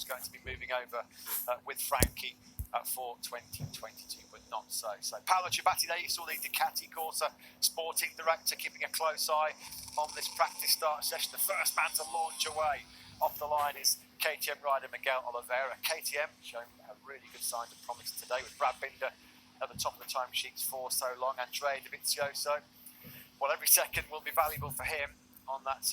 was going to be moving over with Frankie for 2022, but not so. So Paolo Ciabatti there, you saw the Ducati Corsa sporting director keeping a close eye on this practice start session. The first man to launch away off the line is KTM rider Miguel Oliveira. KTM showing a really good sign of promise today with Brad Binder at the top of the timesheets for so long. Andrea Dovizioso, well, every second will be valuable for him on that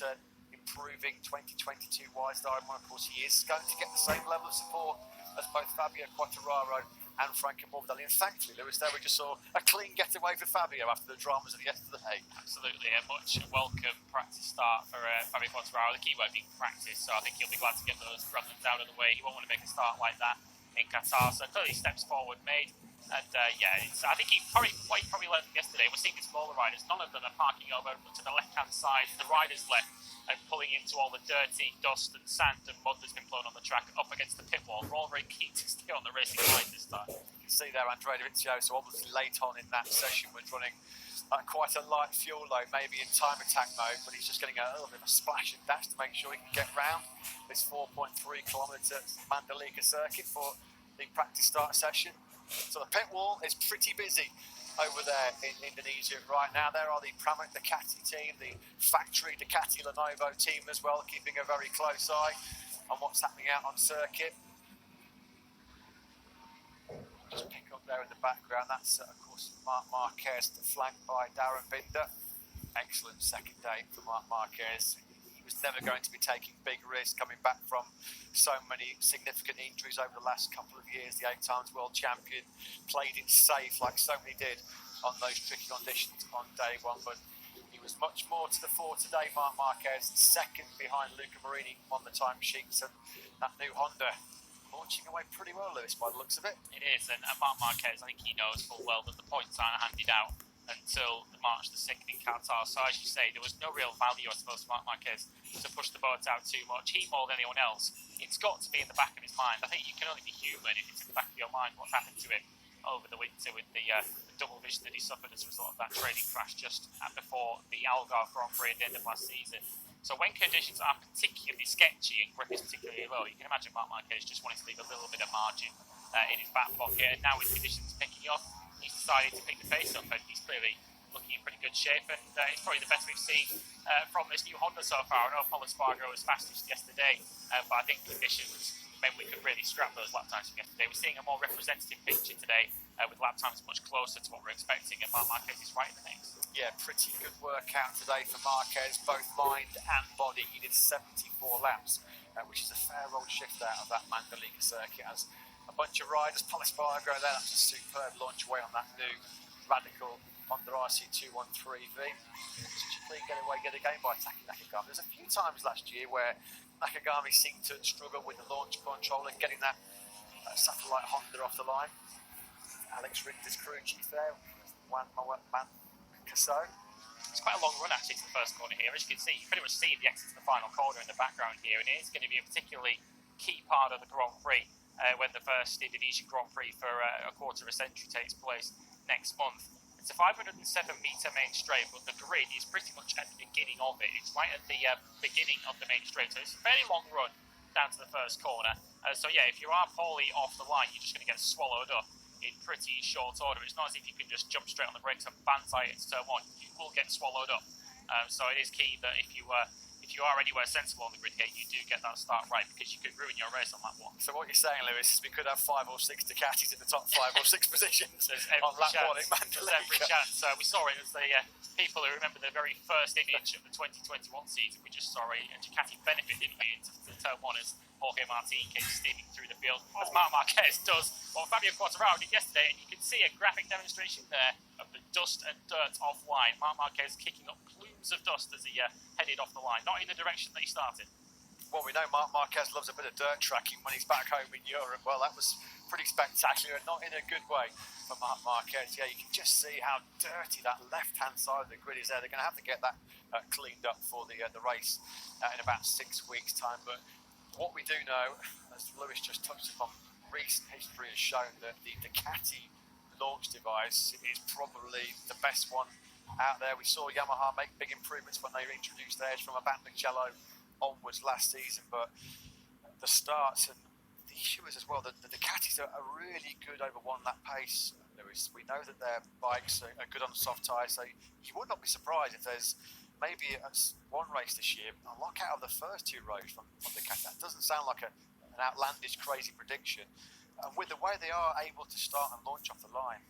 improving 2022 Wisdar. And of course, he is going to get the same level of support as both Fabio Quartararo and Franco Morbidelli. And thankfully, Lewis, there we just saw a clean getaway for Fabio after the dramas of yesterday. Absolutely, a much welcome practice start for Fabio Quartararo. The key word being practice, so I think he'll be glad to get those problems out of the way. He won't want to make a start like that in Qatar, so clearly steps forward made. And I think what he probably learned from yesterday, we're seeing his smaller riders, none of them are parking over to the left-hand side, the rider's left, and pulling into all the dirty dust and sand and mud that's been blown on the track up against the pit wall. We're all very keen to stay on the racing line this time. You can see there Andrea Dovizioso, obviously late on in that session, was running quite a light fuel load, maybe in time attack mode, but he's just getting a little bit of a splash and dash to make sure he can get round this 4.3 kilometre Mandalika circuit for the practice start session. So the pit wall is pretty busy over there in Indonesia right now. There are the Pramac Ducati team, the factory Ducati Lenovo team as well, keeping a very close eye on what's happening out on circuit. Just pick up there in the background, that's of course Marc Marquez, flanked by Darren Binder. Excellent second day for Marc Marquez. He was never going to be taking big risks, coming back from so many significant injuries over the last couple of years. The 8 times world champion played it safe like so many did on those tricky conditions on day one, but he was much more to the fore today. Marc Marquez, second behind Luca Marini on the timesheets, and that new Honda launching away pretty well, Lewis, by the looks of it. It is, and Marc Marquez, I think he knows full well that the points aren't handed out until March the 6th in Qatar. So as you say, there was no real value, I suppose, for Marc Marquez to push the boat out too much. He more than anyone else, it's got to be in the back of his mind. I think you can only be human if it's in the back of your mind what happened to him over the winter with the double vision that he suffered as a result of that training crash just before the Algarve Grand Prix at the end of last season. So when conditions are particularly sketchy and grip is particularly low, you can imagine Marc Marquez just wanting to leave a little bit of margin in his back pocket. And now with conditions picking up, he's decided to pick the pace up, and he's clearly looking in pretty good shape. And it's probably the best we've seen from this new Honda so far. I know Paul Espargaro was fastest yesterday, but I think conditions meant we could really scrap those lap times from yesterday. We're seeing a more representative picture today with lap times much closer to what we're expecting, and Marc Marquez is right in the mix. Yeah, pretty good workout today for Marquez, both mind and body. He did 74 laps, which is a fair old shift out of that Mandalika circuit. As a bunch of riders, Paul Espargaro there, that's a superb launch away on that new radical Honda RC213V. Such a clean get again by Taki Nakagami. There's a few times last year where Nakagami seemed to struggle with the launch control and getting that satellite Honda off the line. Alex Rinder's crew chief there, Juan Caso. It's quite a long run actually to the first corner here. As you can see, you pretty much see the exit to the final corner in the background here, and it is going to be a particularly key part of the Grand Prix when the first Indonesian Grand Prix for a quarter of a century takes place next month. It's a 507 metre main straight, but the grid is pretty much at the beginning of it. It's right at the beginning of the main straight, so it's a fairly long run down to the first corner. So yeah, if you are poorly off the line, you're just going to get swallowed up in pretty short order. It's not as if you can just jump straight on the brakes and banzai into turn one. You will get swallowed up. So it is key that if you are anywhere sensible on the grid gate, you do get that start right, because you could ruin your race on lap one. So what you're saying, Lewis, is we could have 5 or 6 Ducatis in the top 5 or 6 positions on lap one in Mandalika. There's every chance. We saw it as the people who remember the very first image of the 2021 season. We just saw a Ducati benefit, didn't we, into turn one as Jorge Martin came steaming through the field, as Marc Marquez does what Fabio Quartararo did yesterday, and you can see a graphic demonstration there of the dust and dirt offline. Marc Marquez kicking up plumes of dust as he headed off the line, not in the direction that he started. Well, we know Marc Marquez loves a bit of dirt tracking when he's back home in Europe. Well, that was pretty spectacular, and not in a good way for Marc Marquez. Yeah, you can just see how dirty that left-hand side of the grid is there. They're going to have to get that cleaned up for the race in about 6 weeks' time. But what we do know, as Lewis just touched upon, recent history has shown that the Ducati launch device is probably the best one out there. We saw Yamaha make big improvements when they introduced theirs from about Mugello onwards last season, but the starts and the issue is as well that the Ducatis are really good over one lap pace, Lewis. We know that their bikes are good on soft tyres, so you would not be surprised if there's maybe one race this year a lockout of the first two rows from Ducati. That doesn't sound like an outlandish, crazy prediction. And with the way they are able to start and launch off the line,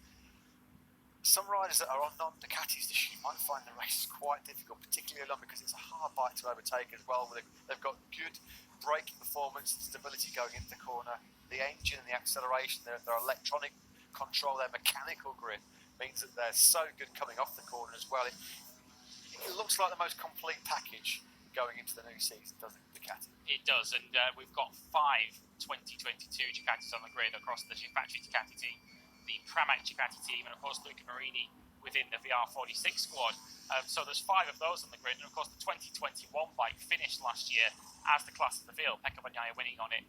some riders that are on non-Ducatis this year might find the races quite difficult, particularly along because it's a hard bike to overtake as well. They've got good braking performance and stability going into the corner. The engine and the acceleration, their electronic control, their mechanical grip means that they're so good coming off the corner as well. It looks like the most complete package going into the new season, doesn't it, Ducati? It does, and we've got 5 2022 Ducatis on the grid across the factory Ducati team, the Pramac Ducati team, and of course Luca Marini within the VR46 squad. So there's 5 of those on the grid, and of course the 2021 bike finished last year as the class of the field. Pecco Bagnaia winning on it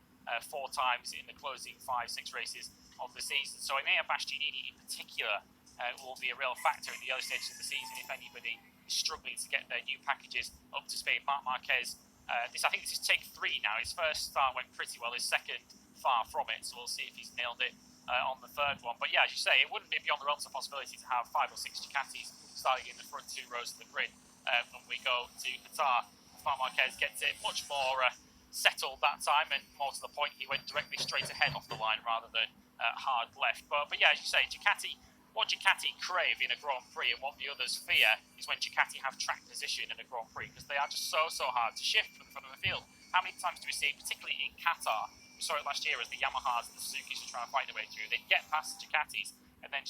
4 times in the closing 5-6 races of the season. So Enea Bastianini in particular will be a real factor in the early stages of the season if anybody is struggling to get their new packages up to speed. Marc Marquez, I think this is take 3 now. His first start went pretty well, his second far from it, so we'll see if he's nailed it on the third one. But yeah, as you say, it wouldn't be beyond the realms of possibility to have 5 or 6 Ducatis starting in the front 2 rows of the grid when we go to Qatar. Marc Marquez gets it much more settled that time, and more to the point, he went directly straight ahead off the line rather than hard left. But yeah, as you say, what Ducati crave in a Grand Prix and what the others fear is when Ducati have track position in a Grand Prix, because they are just so hard to shift from the front of the field. How many times do we see, particularly in Qatar, we saw it last year as the Yamahas and the Suzukis are trying to fight their way through, they get past the Ducatis and then